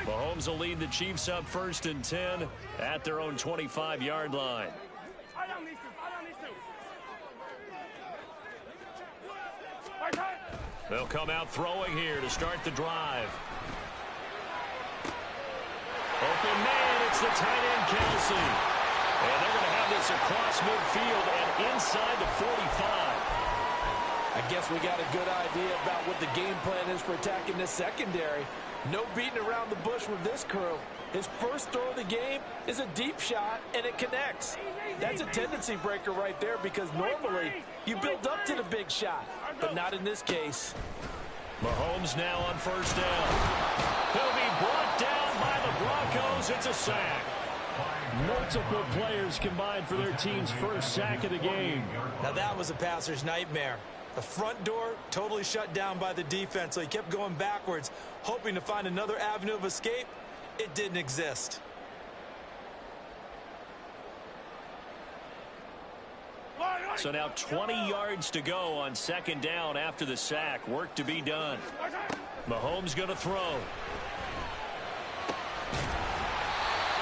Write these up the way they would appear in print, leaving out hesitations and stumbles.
Mahomes will lead the Chiefs up 1st and 10 at their own 25-yard line. They'll come out throwing here to start the drive. Open man, it's the tight end, Kelsey. And they're going to have this across midfield and inside the 45. I guess we got a good idea about what the game plan is for attacking this secondary. No beating around the bush with this crew. His first throw of the game is a deep shot, and it connects. That's a tendency breaker right there because normally you build up to the big shot, but not in this case. Mahomes now on 1st down. He'll be brought down by the Broncos. It's a sack. Multiple players combined for their team's first sack of the game. Now that was a passer's nightmare. The front door totally shut down by the defense, so he kept going backwards, hoping to find another avenue of escape. It didn't exist. So now 20 yards to go on 2nd down after the sack. Work to be done. Mahomes going to throw.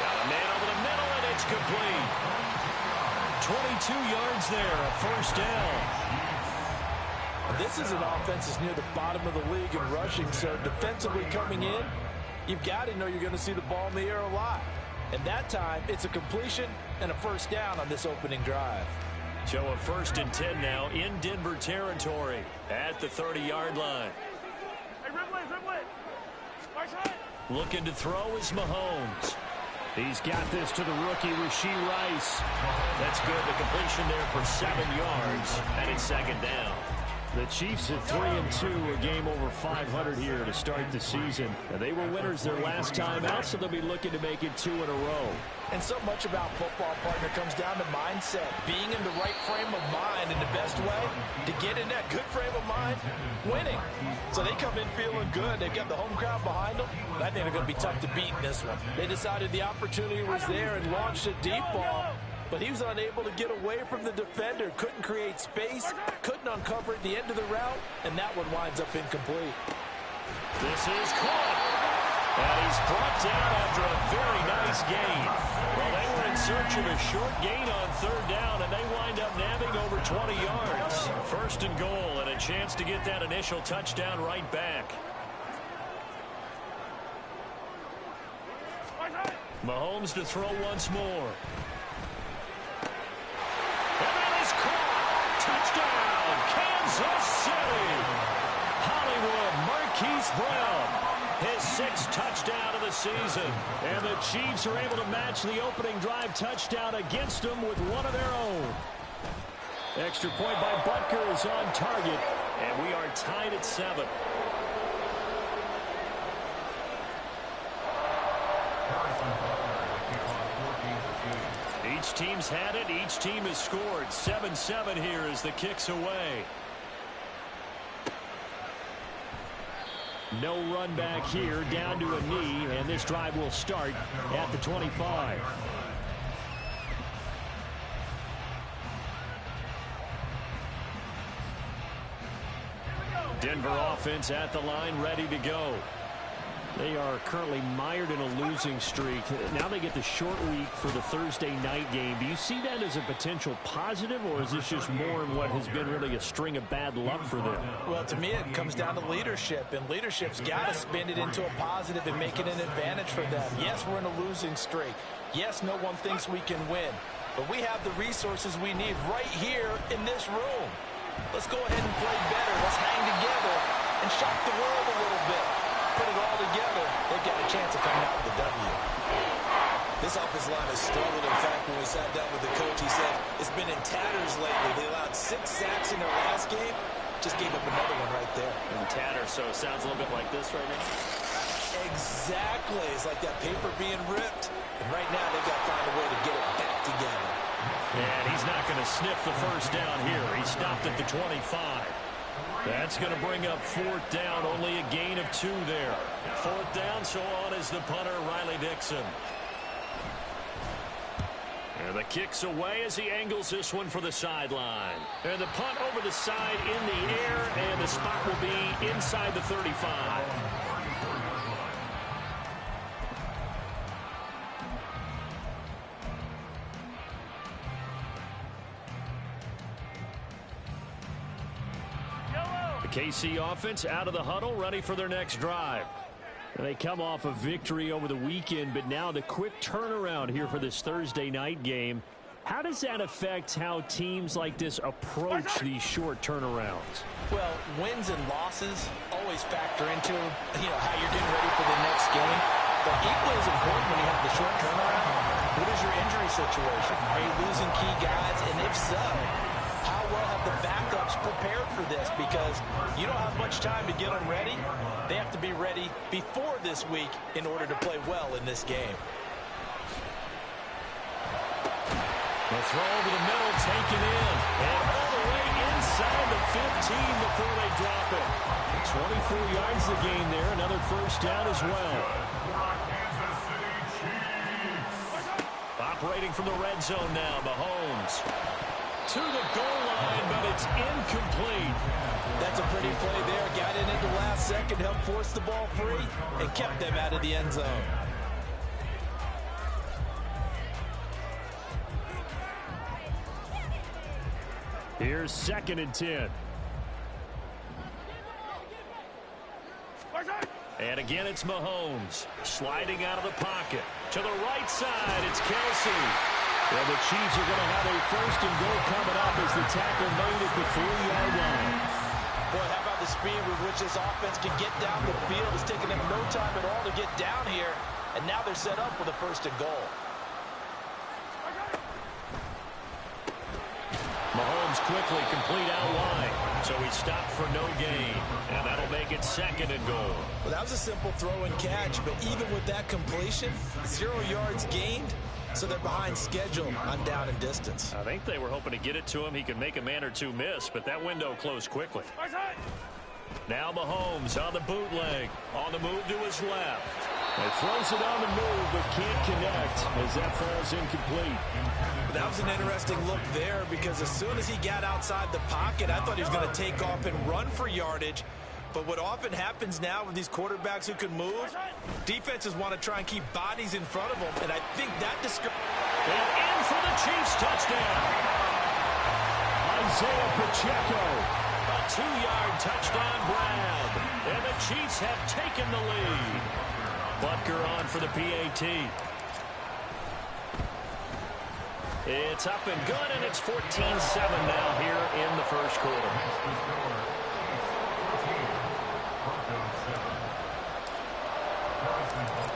Got a man over the middle, and it's complete. 22 yards there, a 1st down. This is an offense that's near the bottom of the league in rushing, so defensively coming in, you've got to know you're going to see the ball in the air a lot. And that time, it's a completion and a 1st down on this opening drive. So a 1st and 10 now in Denver territory at the 30-yard line. Looking to throw is Mahomes. He's got this to the rookie, Rashee Rice. That's good. The completion there for 7 yards, and it's 2nd down. The Chiefs at 3-2, a game over 500 here to start the season. Now, they were winners their last time out, so they'll be looking to make it 2 in a row. And so much about football, partner, comes down to mindset. Being in the right frame of mind, and the best way to get in that good frame of mind, winning. So they come in feeling good. They've got the home crowd behind them. I think they're going to be tough to beat in this one. They decided the opportunity was there and launched a deep ball. But he was unable to get away from the defender, couldn't create space, couldn't uncover at the end of the route, and that one winds up incomplete. This is caught. And he's brought down after a very nice gain. Well, they were in search of a short gain on 3rd down, and they wind up nabbing over 20 yards. 1st and goal, and a chance to get that initial touchdown right back. Mahomes to throw once more. Touchdown, Kansas City. Hollywood Marquise Brown, his 6th touchdown of the season. And the Chiefs are able to match the opening drive touchdown against them with one of their own. Extra point by Butker is on target. And we are tied at 7. Each team's had it. Each team has scored. 7-7 here as the kick's away. No run back here, down to a knee, and this drive will start at the 25. Denver offense at the line, ready to go. They are currently mired in a losing streak. Now they get the short week for the Thursday night game. Do you see that as a potential positive, or is this just more in what has been really a string of bad luck for them? Well, to me, it comes down to leadership, and leadership's got to spin it into a positive and make it an advantage for them. Yes, we're in a losing streak. Yes, no one thinks we can win, but we have the resources we need right here in this room. Let's go ahead and play better. Let's hang together and shock the world a little bit. Put it all together, they've got a chance of coming out with a W. This offensive line has struggled. In fact, when we sat down with the coach, he said it's been in tatters lately. They allowed 6 sacks in their last game. Just gave up another one right there. In tatters, so it sounds a little bit like this right now. Exactly. It's like that paper being ripped. And right now, they've got to find a way to get it back together. And he's not going to sniff the 1st down here. He stopped at the 25. That's going to bring up 4th down. Only a gain of 2 there. 4th down, so on is the punter, Riley Dixon. And the kick's away as he angles this one for the sideline. And the punt over the side in the air, and the spot will be inside the 35. The KC offense out of the huddle, ready for their next drive. They come off a victory over the weekend, but now the quick turnaround here for this Thursday night game. How does that affect how teams like this approach these short turnarounds? Well, wins and losses always factor into, how you're getting ready for the next game. But equally as important when you have the short turnaround, what is your injury situation? Are you losing key guys? And if so, how well have the backups prepared for this? Because you don't have much time to get them ready. They have to be ready before this week in order to play well in this game. The throw over the middle, taken in. And all the way inside the 15 before they drop it. 24 yards the gain there. Another first down as well. Operating from the red zone now, Mahomes. To the goal line, but it's incomplete. That's a pretty play there. Got in at the last second, helped force the ball free, and kept them out of the end zone. Here's 2nd and 10. And again, it's Mahomes sliding out of the pocket. To the right side, it's Kelsey. And the Chiefs are going to have a 1st and goal coming up as the tackle made at the 4-yard line. Boy, how about the speed with which this offense can get down the field? It's taken them no time at all to get down here, and now they're set up with a 1st and goal. Mahomes quickly complete out wide. So he stopped for no gain. And that'll make it 2nd and goal. Well, that was a simple throw and catch, but even with that completion, 0 yards gained, so they're behind schedule on down and distance. I think they were hoping to get it to him. He could make a man or two miss, but that window closed quickly. Now Mahomes on the bootleg. On the move to his left. He throws it on the move, but can't connect as that falls incomplete. That was an interesting look there because as soon as he got outside the pocket, I thought he was going to take off and run for yardage. But what often happens now with these quarterbacks who can move, defenses want to try and keep bodies in front of them, and I think that and in for the Chiefs touchdown. Isaiah Pacheco. A 2-yard touchdown grab. And the Chiefs have taken the lead. Butker on for the PAT. It's up and good, and it's 14-7 now here in the first quarter.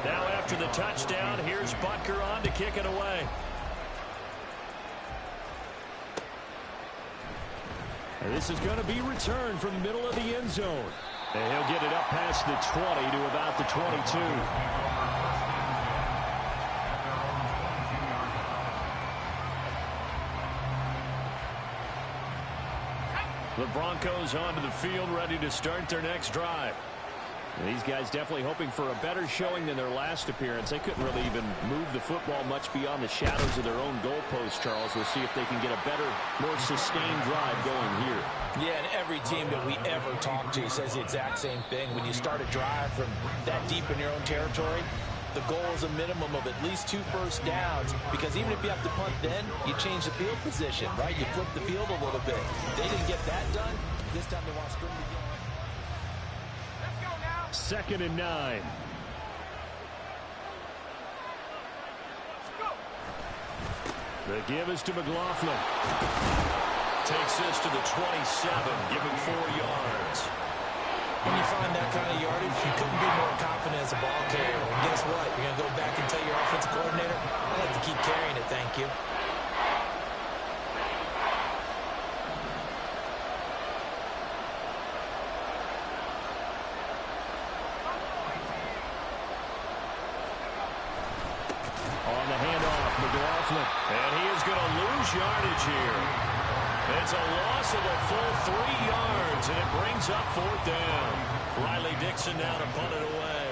Now after the touchdown, here's Butker on to kick it away. And this is going to be returned from the middle of the end zone. And he'll get it up past the 20 to about the 22. The Broncos onto the field, ready to start their next drive. And these guys definitely hoping for a better showing than their last appearance. They couldn't really even move the football much beyond the shadows of their own goalposts, Charles. We'll see if they can get a better, more sustained drive going here. Yeah, and every team that we ever talk to says the exact same thing. When you start a drive from that deep in your own territory, the goal is a minimum of at least 2 first downs, because even if you have to punt then, you change the field position, right? You flip the field a little bit. They didn't get that done. This time they want to string the game. 2nd and 9. The give is to McLaughlin. Takes this to the 27, giving 4 yards. When you find that kind of yardage, you couldn't be more confident as a ball carrier. And guess what? You're going to go back and tell your offensive coordinator, I'd like to keep carrying it, thank you. On the handoff, McLaughlin. And he is going to lose yardage here. It's a loss of a full 3 yards, and it brings up 4th down. Riley Dixon now to punt it away.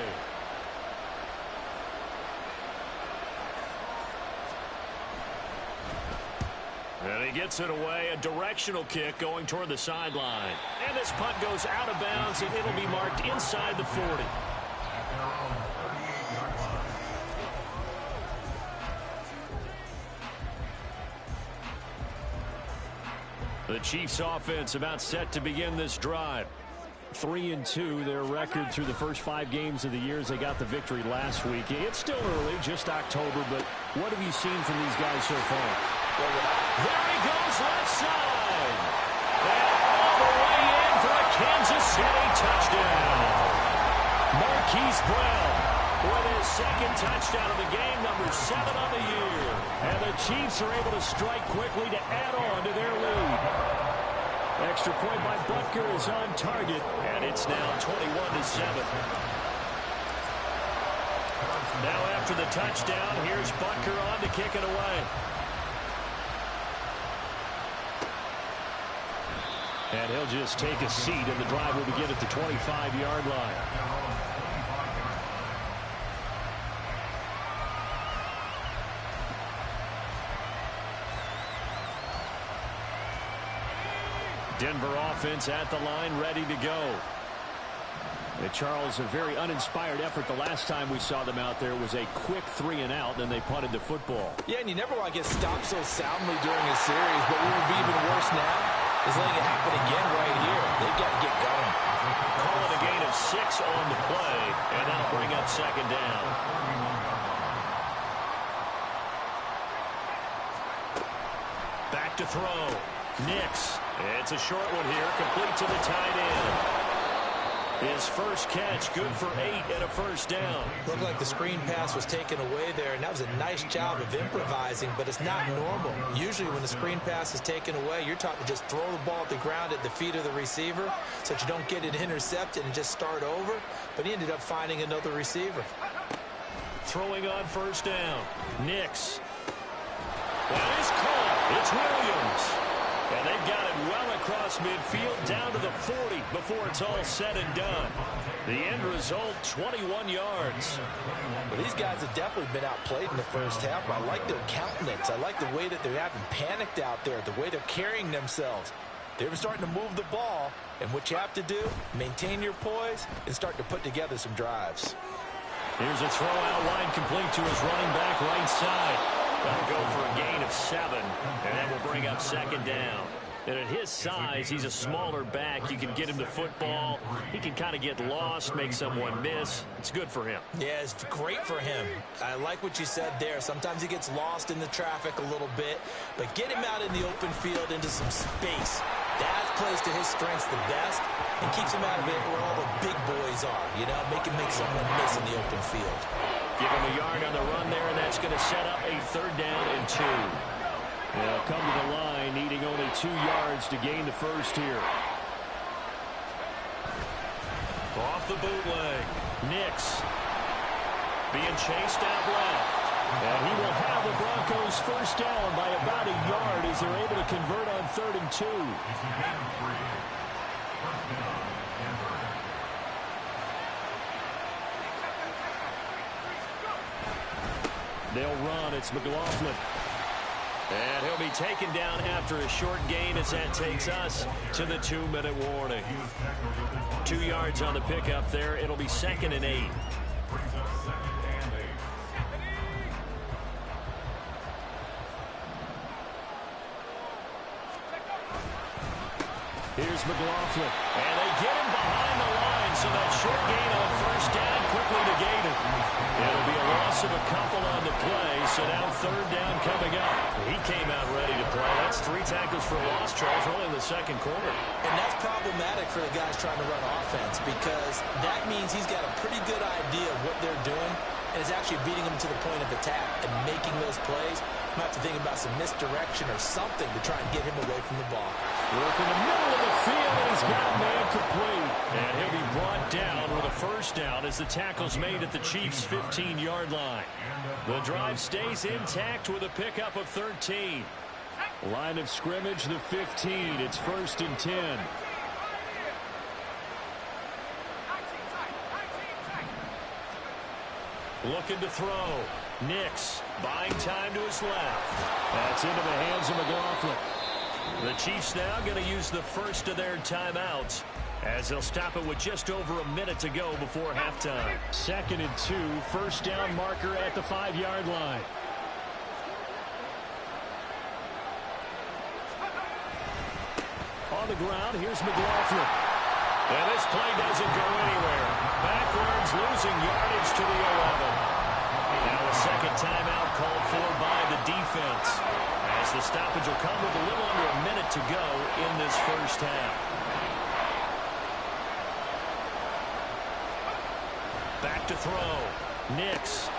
And he gets it away, a directional kick going toward the sideline. And this punt goes out of bounds, and it'll be marked inside the 40. The Chiefs offense about set to begin this drive. 3-2, their record through the first 5 games of the year as they got the victory last week. It's still early, just October, but what have you seen from these guys so far? There he goes, left side. And all the way in for a Kansas City touchdown. Marquise Brown with his second touchdown of the game, number 7 on the year. And the Chiefs are able to strike quickly to add on to their lead. Extra point by Butker is on target, and it's now 21-7. Now after the touchdown, here's Butker on to kick it away. And he'll just take a seat, and the drive will begin at the 25-yard line. Denver offense at the line, ready to go. And Charles, a very uninspired effort. The last time we saw them out there was a quick 3 and out, and then they punted the football. Yeah, and you never want to get stopped so soundly during a series, but what would be even worse now is letting it happen again right here. They've got to get going. Call it a gain of 6 on the play, and that'll bring up second down. Back to throw. Nix. It's a short one here, complete to the tight end. His first catch, good for 8 and a first down. Looked like the screen pass was taken away there, and that was a nice job of improvising, but it's not normal. Usually when the screen pass is taken away, you're taught to just throw the ball at the ground at the feet of the receiver so that you don't get it intercepted and just start over, but he ended up finding another receiver. Throwing on first down. Nix. That is caught. It's Williams. And they've got it well across midfield down to the 40 before it's all said and done. The end result, 21 yards. Well, these guys have definitely been outplayed in the first half. I like their countenance. I like the way that they're having panicked out there, the way they're carrying themselves. They were starting to move the ball, and what you have to do, maintain your poise and start to put together some drives. Here's a throw out line complete to his running back right side. That'll go for a gain of 7, and that will bring up second down. And at his size, he's a smaller back. You can get him to football. He can kind of get lost, make someone miss. It's good for him. Yeah, it's great for him. I like what you said there. Sometimes he gets lost in the traffic a little bit, but get him out in the open field into some space. That plays to his strengths the best and keeps him out of it where all the big boys are, you know, make him make someone miss in the open field. Give him a yard on the run there, and that's going to set up a 3rd down and 2. They'll come to the line, needing only 2 yards to gain the first here. Off the bootleg. Nix being chased out left. And he will have the Broncos first down by about a yard as they're able to convert on 3rd and 2. They'll run. It's McLaughlin. And he'll be taken down after a short gain as that takes us to the 2-minute warning. 2 yards on the pickup there. It'll be 2nd and 8. Here's McLaughlin. And they get him behind the line, so that short gain on first down quickly negated. It'll be a loss of a couple on the play, so now 3rd down coming up. He came out ready to play. That's 3 tackles for loss, Charles, early in the 2nd quarter. And that's problematic for the guys trying to run offense because that means he's got a pretty good idea of what they're doing and is actually beating them to the point of attack and making those plays. Might have to think about some misdirection or something to try and get him away from the ball. Work in the middle of the field, and he's got a man complete. And he'll be brought down with a first down as the tackle's made at the Chiefs' 15-yard line. The drive stays intact with a pickup of 13. Line of scrimmage, the 15. It's 1st and 10. Looking to throw. Nix buying time to his left. That's into the hands of McLaughlin. The Chiefs now going to use the first of their timeouts as they'll stop it with just over a minute to go before halftime. 2nd and 2, first down marker at the 5-yard line. On the ground, here's McLaughlin. And this play doesn't go anywhere. Backwards, losing yardage to the 11. Now a second timeout called for by the defense, as the stoppage will come with a little under a minute to go in this first half. Back to throw. Nix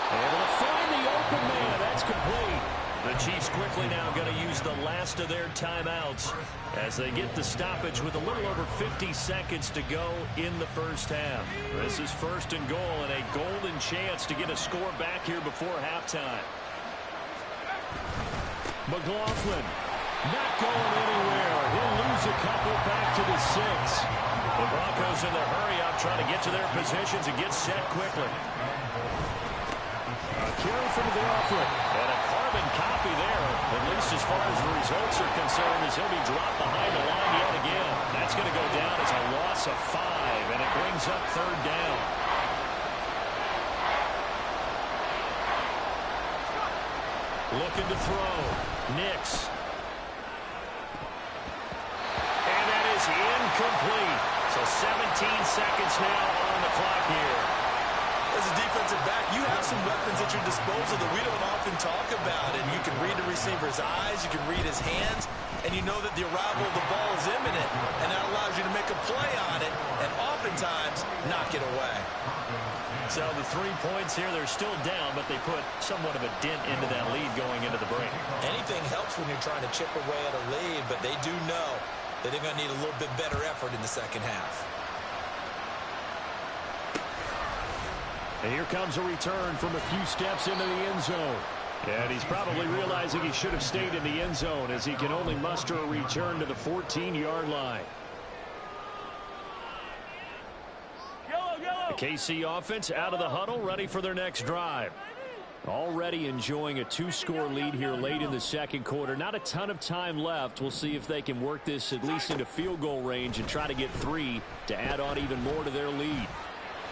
able to find the open man. That's complete. The Chiefs quickly now going to use the last of their timeouts as they get the stoppage with a little over 50 seconds to go in the first half. This is first and goal and a golden chance to get a score back here before halftime. McLaughlin not going anywhere. He'll lose a couple back to the 6. The Broncos in the hurry-up trying to get to their positions and get set quickly. A carry from McLaughlin. And a carbon copy there, at least as far as the results are concerned, as he'll be dropped behind the line yet again. That's going to go down as a loss of 5, and it brings up third down. Looking to throw. Nix. And that is incomplete. So 17 seconds now on the clock here. As a defensive back, you have some weapons at your disposal that we don't often talk about. And you can read the receiver's eyes, you can read his hands, and you know that the arrival of the ball is imminent. And that allows you to make a play on it and oftentimes knock it away. So the 3 points here, they're still down, but they put somewhat of a dent into that lead going into the break. Anything helps when you're trying to chip away at a lead, but they do know that they're going to need a little bit better effort in the second half. And here comes a return from a few steps into the end zone. And he's probably realizing he should have stayed in the end zone as he can only muster a return to the 14-yard line. The KC offense out of the huddle, ready for their next drive. Already enjoying a 2-score lead here late in the second quarter. Not a ton of time left. We'll see if they can work this at least into field goal range and try to get 3 to add on even more to their lead.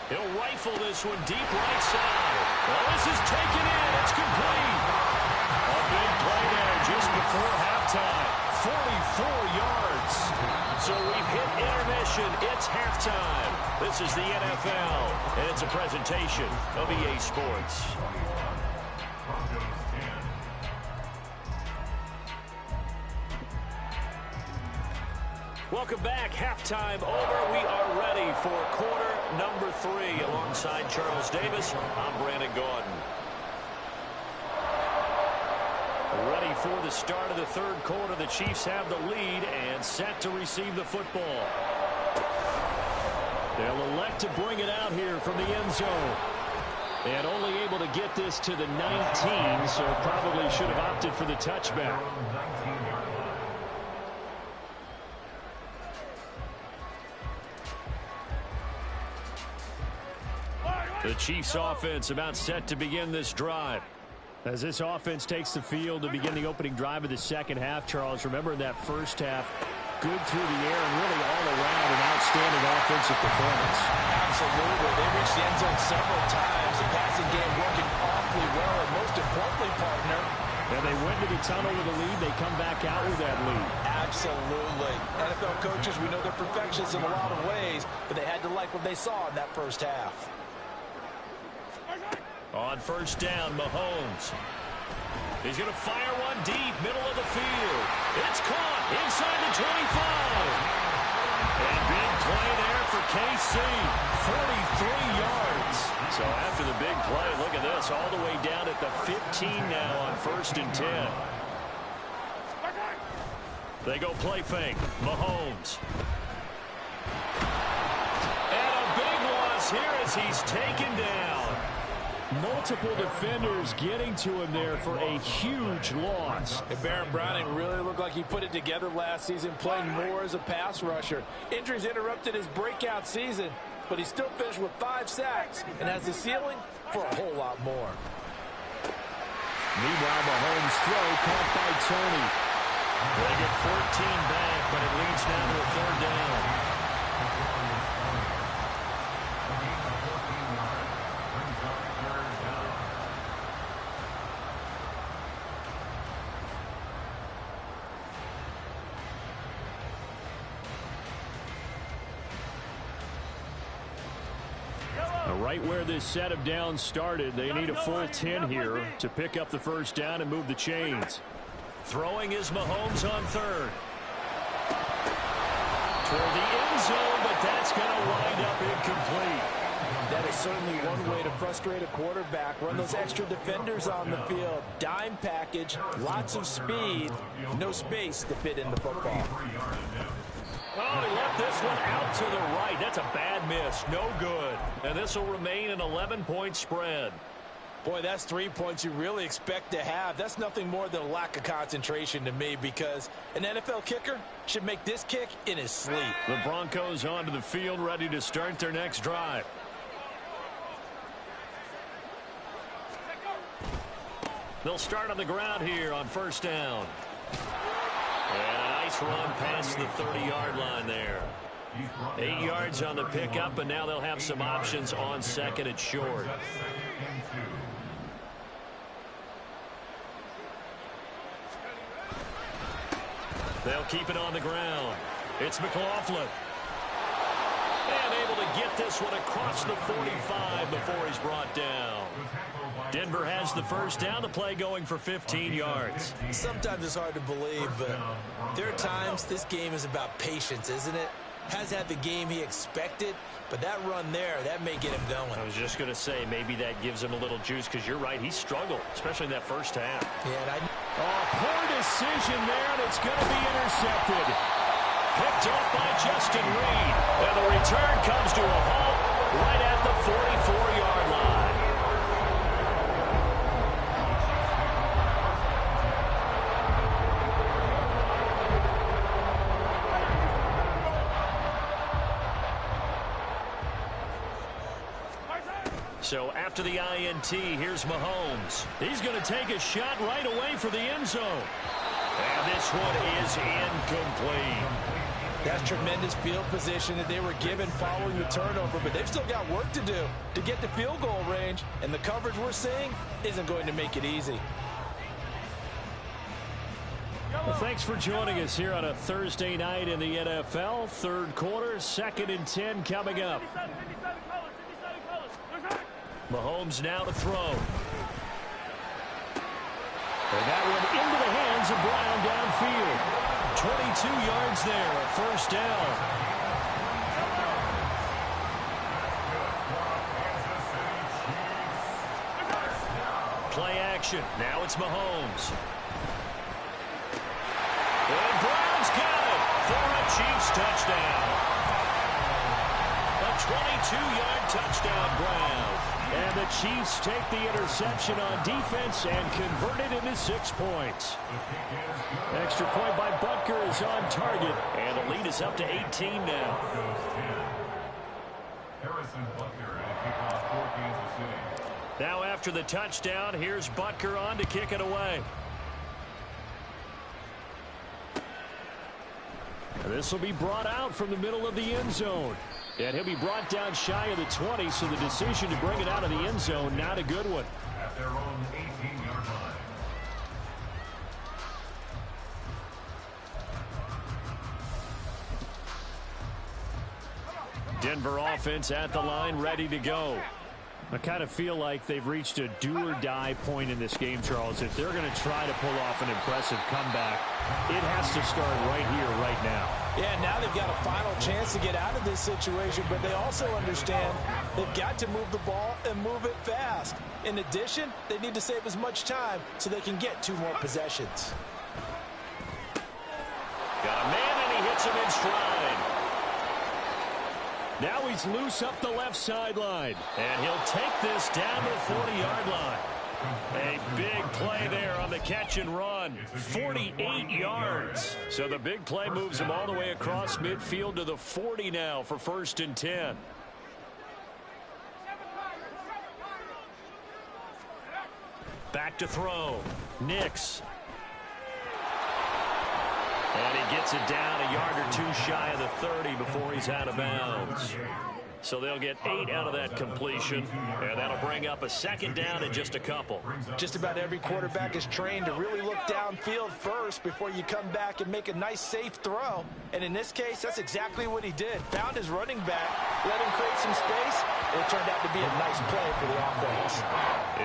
He'll rifle this one deep right side. Well, this is taken in. It's complete. A big play there just before halftime. 44 yards. So we've hit intermission. It's halftime. This is the NFL, and it's a presentation of EA Sports. Welcome back. Halftime over. We are ready for quarter number 3. Alongside Charles Davis, I'm Brandon Gaudin. Ready for the start of the third quarter. The Chiefs have the lead and set to receive the football. They'll elect to bring it out here from the end zone. And only able to get this to the 19, so probably should have opted for the touchback. The Chiefs offense about set to begin this drive. As this offense takes the field to begin the opening drive of the second half, Charles, remember in that first half, good through the air and really all around an outstanding offensive performance. Absolutely. They reached the end zone several times. The passing game working awfully well, and most importantly, partner, and they went to the tunnel with a lead. They come back out with that lead. Absolutely. NFL coaches, we know they're perfectionists in a lot of ways, but they had to like what they saw in that first half. On first down, Mahomes. He's going to fire one deep, middle of the field. It's caught inside the 25. And big play there for KC. 43 yards. So after the big play, look at this, all the way down at the 15 now on first and 10. They go play fake. Mahomes. And a big loss here as he's taken down. Multiple defenders getting to him there for a huge loss. And Baron Browning really looked like he put it together last season, playing more as a pass rusher. Injuries interrupted his breakout season, but he still finished with 5 sacks and has the ceiling for a whole lot more. Meanwhile, Mahomes' throw caught by Tony. They get 14 back, but it leads now to a third down. Right where this set of downs started, they need a full 10 here to pick up the first down and move the chains. Throwing is Mahomes on third. Toward the end zone, but that's going to wind up incomplete. That is certainly one way to frustrate a quarterback. Run those extra defenders on the field. Dime package, lots of speed, no space to fit in the football. Oh, he left this one out to the right. That's a bad miss. No good. And this will remain an 11-point spread. Boy, that's 3 points you really expect to have. That's nothing more than a lack of concentration to me, because an NFL kicker should make this kick in his sleep. The Broncos onto the field, ready to start their next drive. They'll start on the ground here on first down. And a nice run past the 30-yard line there. 8 yards on the pickup, and now they'll have some options on second and short. They'll keep it on the ground. It's McLaughlin. And able to get this one across the 45 before he's brought down. Denver has the first down. The play going for 15 yards. Sometimes it's hard to believe, but there are times this game is about patience, isn't it? Has had the game he expected, but that run there, that may get him going. I was just going to say, maybe that gives him a little juice, because you're right, he struggled, especially in that first half. Yeah, and Poor decision there, and it's going to be intercepted. Picked off by Justin Reed. And the return comes to a halt right at the 44-yard line. So after the INT, here's Mahomes. He's going to take a shot right away for the end zone. And this one is incomplete. that's tremendous field position that they were given following the turnover, but they've still got work to do to get the field goal range, and the coverage we're seeing isn't going to make it easy. Well, thanks for joining us here on a Thursday night in the NFL. Third quarter, 2nd and 10 coming up. Mahomes now to throw. And that one into the hands of Brown downfield. 22 yards there, a first down. Play action. Now it's Mahomes. And Brown's got it for a Chiefs touchdown. A 22-yard touchdown, Brown. And the Chiefs take the interception on defense and convert it into 6 points. Extra point by Butker is on target, and the lead is up to 18 now. Now after the touchdown, here's Butker on to kick it away. And this will be brought out from the middle of the end zone. And he'll be brought down shy of the 20, so the decision to bring it out of the end zone, not a good one. At their own 18-yard line. Denver offense at the line, ready to go. I kind of feel like they've reached a do-or-die point in this game, Charles. If they're going to try to pull off an impressive comeback, it has to start right here, right now. Yeah, now they've got a final chance to get out of this situation, but they also understand they've got to move the ball and move it fast. In addition, they need to save as much time so they can get 2 more possessions. Got a man, and he hits him in stride. Now he's loose up the left sideline. And he'll take this down to the 40-yard line. A big play there on the catch and run. 48 yards. So the big play moves him all the way across midfield to the 40 now for 1st and 10. Back to throw. Nix. And he gets it down a yard or 2 shy of the 30 before he's out of bounds. So they'll get 8 out of that completion, and that'll bring up a 2nd down in just a couple. Just about every quarterback is trained to really look downfield first before you come back and make a nice, safe throw. And in this case, that's exactly what he did. Found his running back, let him create some space, It turned out to be a nice play for the offense.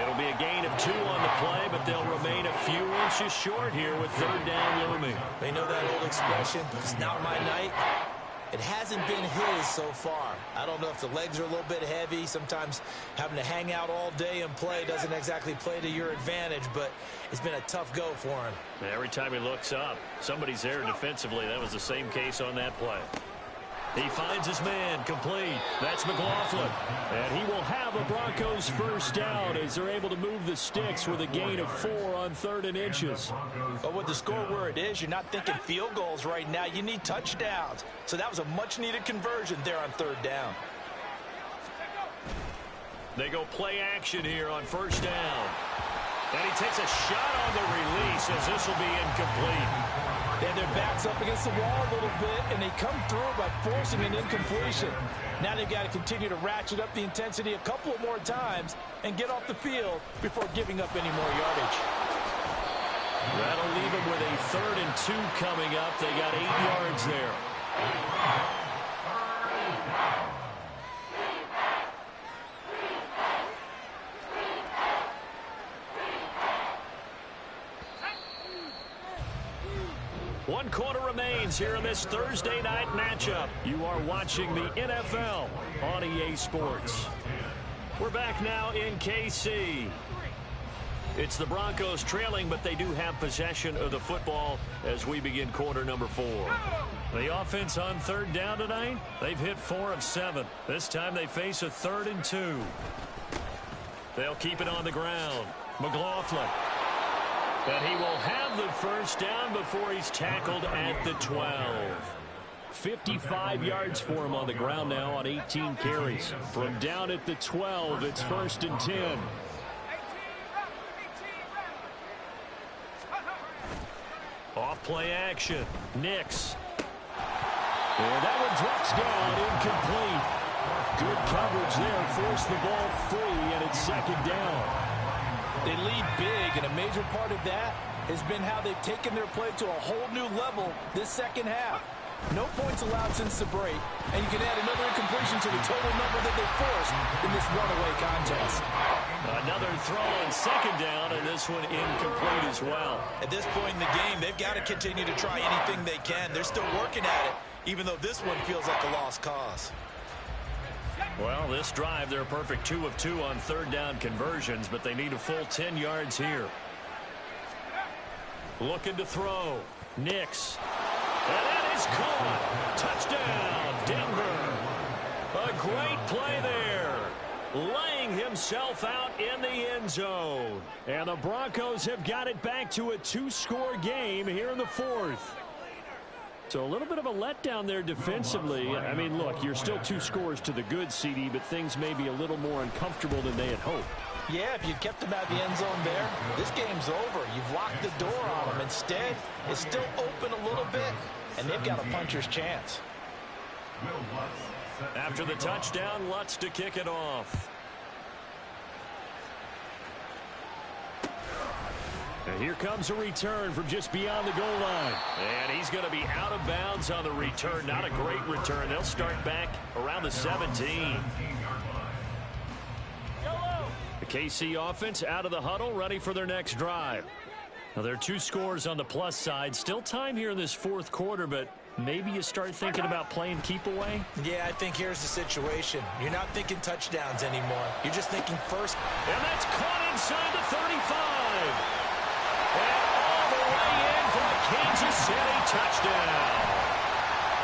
It'll be a gain of 2 on the play, but they'll remain a few inches short here with third down looming. They know that old expression, it's not my night. It hasn't been his so far. I don't know if the legs are a little bit heavy. Sometimes having to hang out all day and play doesn't exactly play to your advantage, but it's been a tough go for him. Every time he looks up, somebody's there defensively. That was the same case on that play. He finds his man, complete. That's McLaughlin. And he will have a Broncos first down as they're able to move the sticks with a gain of 4 on 3rd and inches. But with the score where it is, you're not thinking field goals right now. You need touchdowns. So that was a much-needed conversion there on 3rd down. They go play action here on first down. And he takes a shot on the release as this will be incomplete. They have their backs up against the wall a little bit, and they come through by forcing an incompletion. Now they've got to continue to ratchet up the intensity a couple more times and get off the field before giving up any more yardage. That'll leave them with a 3rd and 2 coming up. They got 8 yards there. One quarter remains here in this Thursday night matchup. You are watching the NFL on EA Sports. We're back now in KC. It's the Broncos trailing, but they do have possession of the football as we begin quarter number 4. The offense on 3rd down tonight, they've hit 4 of 7. This time they face a 3rd and 2. They'll keep it on the ground. McLaughlin. And he will have the first down before he's tackled at the 12. 55 yards for him on the ground now on 18 carries. From down at the 12, it's 1st and 10. Off play action. Nix. And that one drops down, incomplete. Good coverage there, forced the ball free, and it's 2nd down. They lead big, and a major part of that has been how they've taken their play to a whole new level this second half. No points allowed since the break, and you can add another incompletion to the total number that they forced in this runaway contest. Another throw on 2nd down, and this one incomplete as well. At this point in the game, they've got to continue to try anything they can. They're still working at it, even though this one feels like a lost cause. Well, this drive, they're a perfect 2 of 2 on 3rd down conversions, but they need a full 10 yards here. Looking to throw. Nix. And that is caught. Touchdown, Denver. A great play there. Laying himself out in the end zone. And the Broncos have got it back to a 2-score game here in the 4th. So a little bit of a letdown there defensively. I mean, look, you're still 2 scores to the good, CD, but things may be a little more uncomfortable than they had hoped. Yeah, if you kept them out of the end zone there, this game's over. You've locked the door on them. Instead, it's still open a little bit, and they've got a puncher's chance. After the touchdown, Lutz to kick it off. And here comes a return from just beyond the goal line. And he's going to be out of bounds on the return. Not a great return. They'll start back around the 17. The KC offense out of the huddle, ready for their next drive. Now, there are 2 scores on the plus side. Still time here in this 4th quarter, but maybe you start thinking about playing keep away? Yeah, I think here's the situation. You're not thinking touchdowns anymore. You're just thinking first. And that's caught inside the 35. And all the way in for a Kansas City touchdown.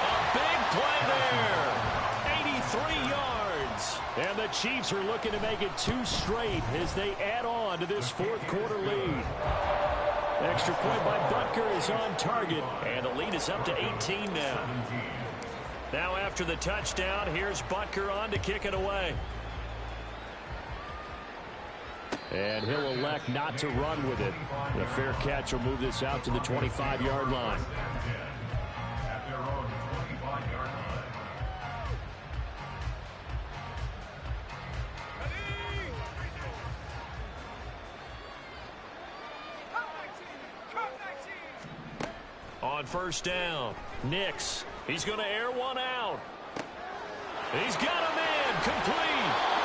A big play there. 83 yards. And the Chiefs are looking to make it 2 straight as they add on to this 4th quarter lead. Extra point by Butker is on target. And the lead is up to 18 now. Now after the touchdown, here's Butker on to kick it away. And he'll elect not to run with it. The fair catch will move this out to the 25-yard line. On first down, Nix. He's going to air one out. He's got a man complete.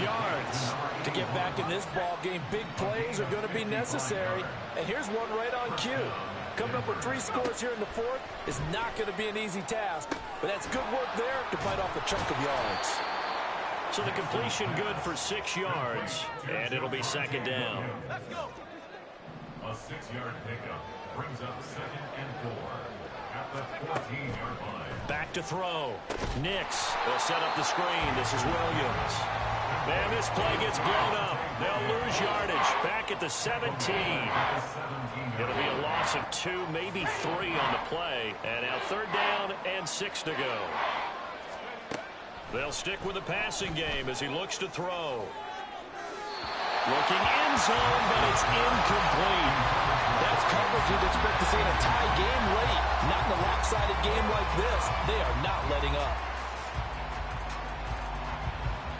yards. To get back in this ball game, big plays are going to be necessary. And here's one right on cue. Coming up with 3 scores here in the fourth is not going to be an easy task, but that's good work there to bite off a chunk of yards. So the completion good for 6 yards, and it'll be second down. A 6-yard pickup brings up 2nd and 4 at the 14-yard line. Back to throw. Nix will set up the screen. This is Williams. Man, this play gets blown up. They'll lose yardage. Back at the 17. It'll be a loss of 2, maybe 3 on the play. And now 3rd down and 6 to go. They'll stick with the passing game as he looks to throw. Looking end zone, but it's incomplete. That's coverage you'd expect to see in a tie game late. Not in a lopsided game like this. They are not letting up.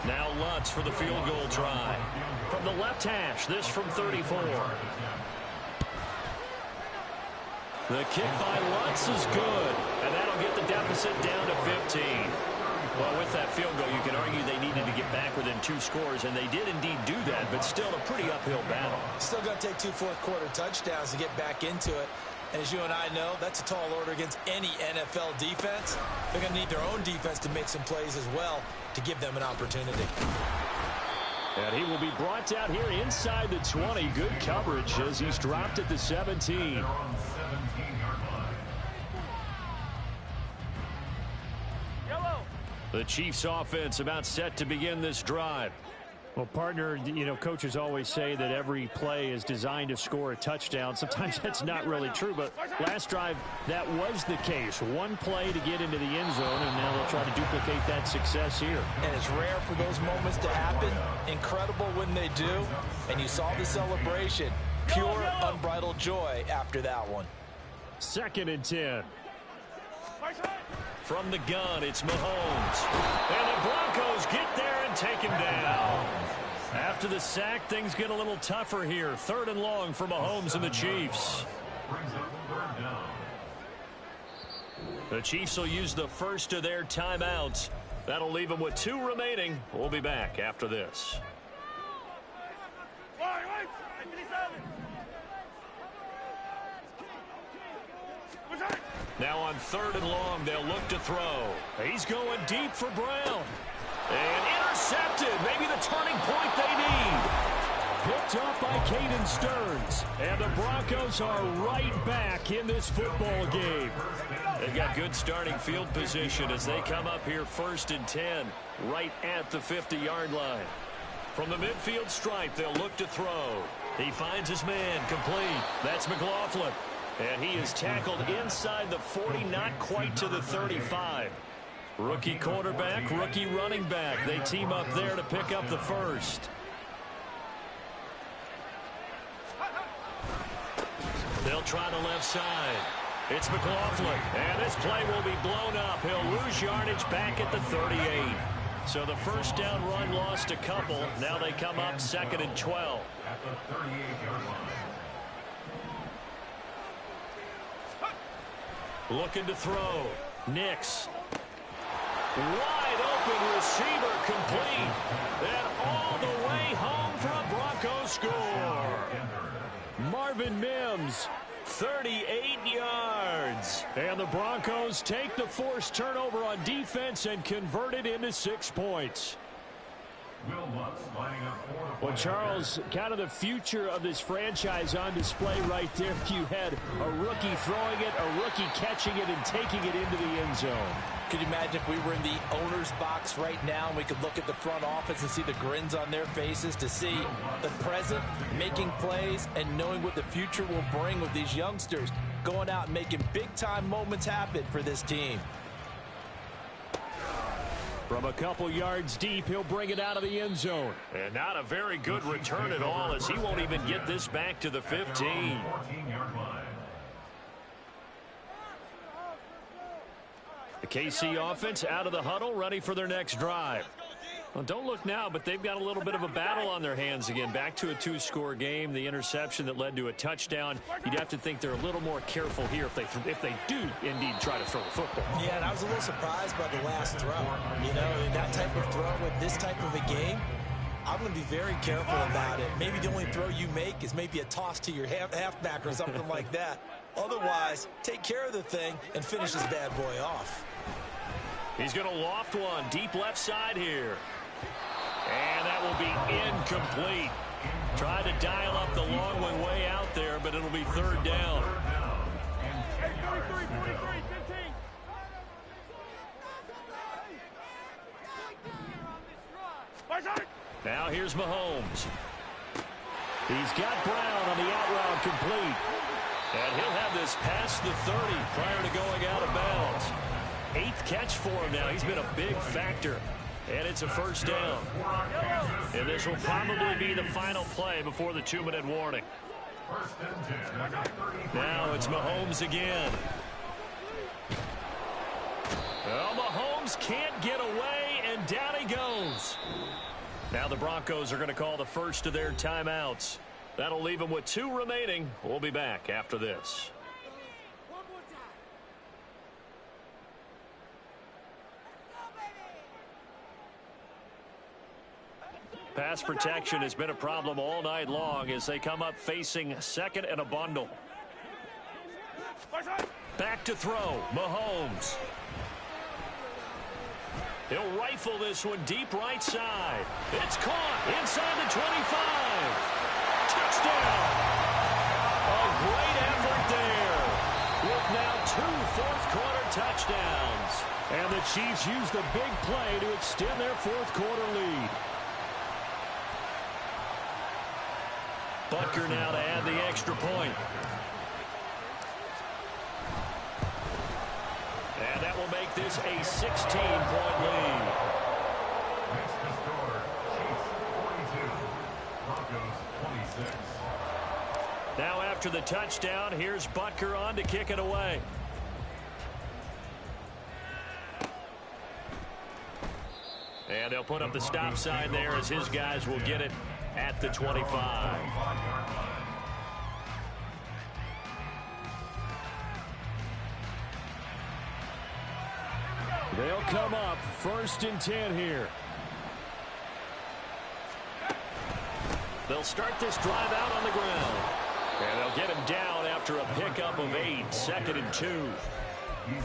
Now Lutz for the field goal try. From the left hash, this from 34. The kick by Lutz is good, and that'll get the deficit down to 15. Well, with that field goal, you can argue they needed to get back within 2 scores, and they did indeed do that, but still a pretty uphill battle. Still going to take 2 fourth-quarter touchdowns to get back into it. And as you and I know, that's a tall order against any NFL defense. They're going to need their own defense to make some plays as well to give them an opportunity. And he will be brought down here inside the 20. Good coverage as he's dropped at the 17. The Chiefs offense about set to begin this drive. Well, partner, you know, coaches always say that every play is designed to score a touchdown. Sometimes that's not really true, but last drive, that was the case. 1 play to get into the end zone, and now they'll try to duplicate that success here. And it's rare for those moments to happen. Incredible when they do. And you saw the celebration. Pure, unbridled joy after that one. 2nd and 10. From the gun, it's Mahomes. And the Broncos get there and take him down. After the sack, things get a little tougher here. 3rd and long for Mahomes and the Chiefs. The Chiefs will use the first of their timeouts. That'll leave them with 2 remaining. We'll be back after this. Now on 3rd and long, they'll look to throw. He's going deep for Brown. And intercepted. Maybe the turning point they need. Picked up by Caden Stearns. And the Broncos are right back in this football game. They've got good starting field position as they come up here 1st and 10, right at the 50-yard line. From the midfield stripe, they'll look to throw. He finds his man complete. That's McLaughlin. And he is tackled inside the 40, not quite to the 35. Rookie quarterback, rookie running back. They team up there to pick up the first. They'll try the left side. It's McLaughlin. And this play will be blown up. He'll lose yardage back at the 38. So the first down run lost a couple. Now they come up 2nd and 12. At the 38-yard line. Looking to throw. Nix. Wide open receiver complete. And all the way home for a Broncos score. Marvin Mims, 38 yards. And the Broncos take the forced turnover on defense and convert it into 6 points. Well, Charles, kind of the future of this franchise on display right there. You had a rookie throwing it, a rookie catching it, and taking it into the end zone. Could you imagine if we were in the owner's box right now and we could look at the front office and see the grins on their faces, to see the present making plays and knowing what the future will bring with these youngsters going out and making big-time moments happen for this team. From a couple yards deep, he'll bring it out of the end zone. And not a very good return at all, as he won't even get this back to the 15. The KC offense out of the huddle, ready for their next drive. Well, don't look now, but they've got a little bit of a battle on their hands again. Back to a 2-score game. The interception that led to a touchdown. You'd have to think they're a little more careful here if they do indeed try to throw the football. Yeah, and I was a little surprised by the last throw. You know, that type of throw with this type of a game, I'm going to be very careful about it. Maybe the only throw you make is maybe a toss to your halfback or something like that. Otherwise, take care of the thing and finish this bad boy off. He's going to loft one deep left side here. And that will be incomplete. Tried to dial up the long one way out there, but it'll be third down. Hey, 43, 15. Now here's Mahomes. He's got Brown on the out route complete. And he'll have this past the 30 prior to going out of bounds. 8th catch for him now. He's been a big factor. And it's a first down. And this will probably be the final play before the 2-minute warning. Now it's Mahomes again. Well, Mahomes can't get away, and down he goes. Now the Broncos are going to call the first of their timeouts. That'll leave them with 2 remaining. We'll be back after this. Pass protection has been a problem all night long as they come up facing second and a bundle. Back to throw, Mahomes. He'll rifle this one deep right side. It's caught inside the 25. Touchdown. A great effort there with now 2 fourth-quarter touchdowns. And the Chiefs use the big play to extend their fourth-quarter lead. Butker now to add the extra point. And that will make this a 16-point lead. Next to score, Chiefs 42, Broncos 26. Now after the touchdown, here's Butker on to kick it away. And they'll put up the stop sign there as his guys will get it at the 25. They'll come up 1st and 10 here. They'll start this drive out on the ground. And they'll get him down after a pickup of 8, 2nd and 2.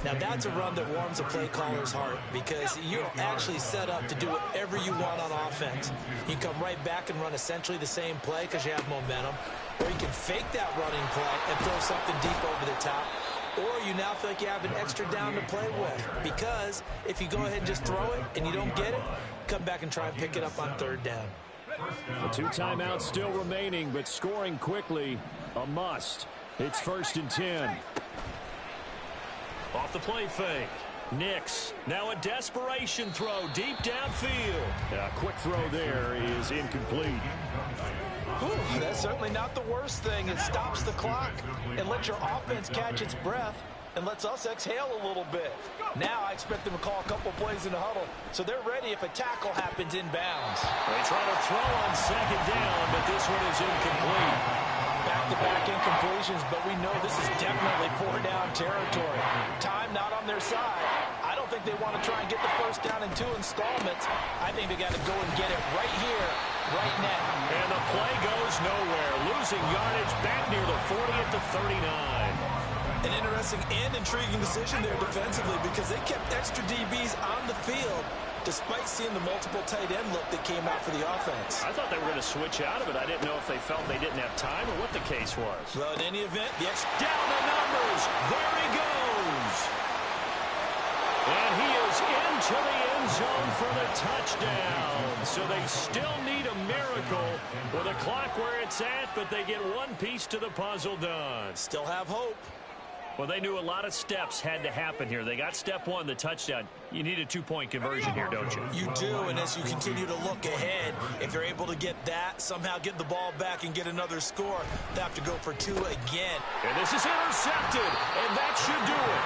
Now, that's a run that warms a play caller's heart because you're actually set up to do whatever you want on offense. You come right back and run essentially the same play because you have momentum, or you can fake that running play and throw something deep over the top, or you now feel like you have an extra down to play with because if you go ahead and just throw it and you don't get it, come back and try and pick it up on 3rd down. The 2 timeouts still remaining, but scoring quickly, a must. It's 1st and 10. Off the play fake. Nix. Now a desperation throw deep downfield. A quick throw there is incomplete. Whew, that's certainly not the worst thing. It stops the clock and lets your offense catch its breath and lets us exhale a little bit. Now I expect them to call a couple plays in the huddle so they're ready if a tackle happens inbounds. They try to throw on 2nd down, but this one is incomplete. Back-to-back incompletions, but we know this is definitely 4-down territory. Time not on their side. I don't think they want to try and get the 1st down in 2 installments. I think they got to go and get it right here, right now. And the play goes nowhere. Losing yardage back near the 40 at the 39. An interesting and intriguing decision there defensively because they kept extra DBs on the field despite seeing the multiple tight end look that came out for the offense. I thought they were going to switch out of it. I didn't know if they felt they didn't have time or what the case was. Well, in any event, the extra... Down the numbers. There he goes. And he is into the end zone for the touchdown. So they still need a miracle with a clock where it's at, but they get one piece to the puzzle done. Still have hope. Well, they knew a lot of steps had to happen here. They got step 1, the touchdown. You need a 2-point conversion here, don't you? You do, and as you continue to look ahead, if they're able to get that, somehow get the ball back and get another score, they have to go for 2 again. And this is intercepted, and that should do it.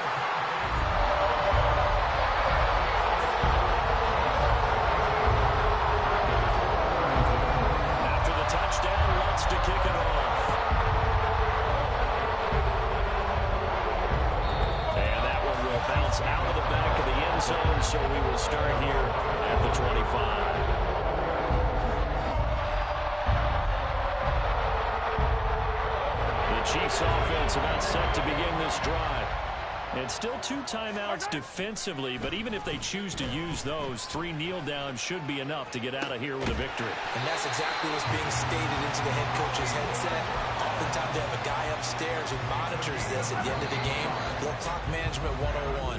After the touchdown, Lutz to kick it off. Bounce out of the back of the end zone, so we will start here at the 25. The Chiefs offense about set to begin this drive. And still 2 timeouts defensively, but even if they choose to use those, 3 kneel downs should be enough to get out of here with a victory. And that's exactly what's being stated into the head coach's headset. Oftentimes they have a guy upstairs who monitors this at the end of the game. Little clock management 101.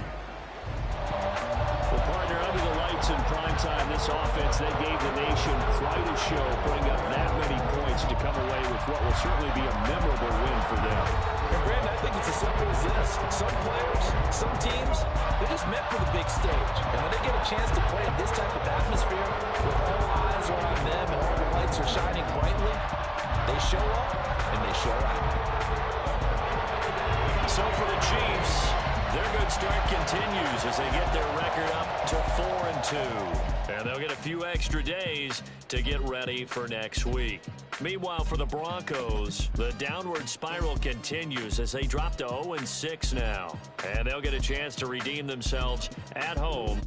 Well, partner, under the lights in prime time, this offense, they gave the nation quite a show, putting up that many points to come away with what will certainly be a memorable win for them. And Brandon, I think it's as simple as this. Some players, some teams, they're just meant for the big stage. And when they get a chance to play in this type of atmosphere, where all eyes are on them and all the lights are shining brightly, they show up and they show out. So for the Chiefs, their good start continues as they get their record up to 4-2. And they'll get a few extra days to get ready for next week. Meanwhile, for the Broncos, the downward spiral continues as they drop to 0-6 now. And they'll get a chance to redeem themselves at home